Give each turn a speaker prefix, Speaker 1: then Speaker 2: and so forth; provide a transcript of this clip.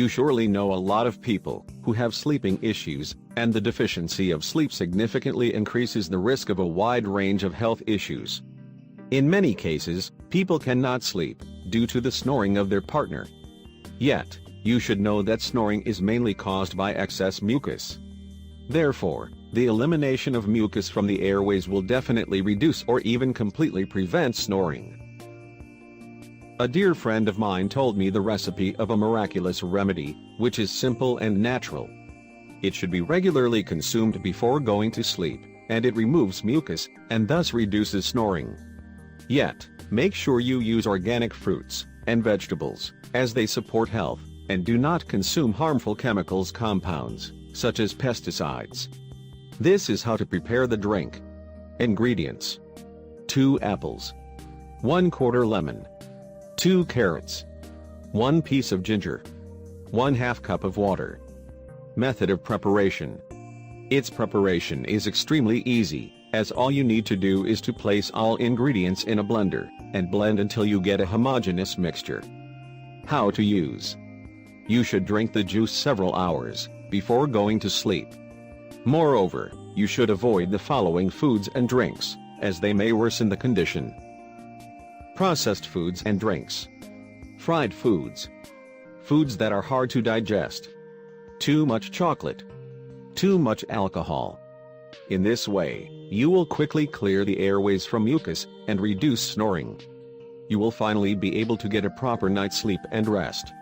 Speaker 1: You surely know a lot of people who have sleeping issues, and the deficiency of sleep significantly increases the risk of a wide range of health issues. In many cases, people cannot sleep due to the snoring of their partner. Yet, you should know that snoring is mainly caused by excess mucus. Therefore, the elimination of mucus from the airways will definitely reduce or even completely prevent snoring. A dear friend of mine told me the recipe of a miraculous remedy, which is simple and natural. It should be regularly consumed before going to sleep, and it removes mucus, and thus reduces snoring. Yet, make sure you use organic fruits and vegetables, as they support health, and do not consume harmful chemicals compounds, such as pesticides. This is how to prepare the drink. Ingredients: 2 apples, 1/4 lemon, 2 carrots, 1 piece of ginger, 1/2 cup of water. Method of preparation. Its preparation is extremely easy, as all you need to do is to place all ingredients in a blender, and blend until you get a homogeneous mixture. How to use. You should drink the juice several hours before going to sleep. Moreover, you should avoid the following foods and drinks, as they may worsen the condition. Processed foods and drinks. Fried foods. Foods that are hard to digest. Too much chocolate. Too much alcohol. In this way, you will quickly clear the airways from mucus and reduce snoring. You will finally be able to get a proper night's sleep and rest.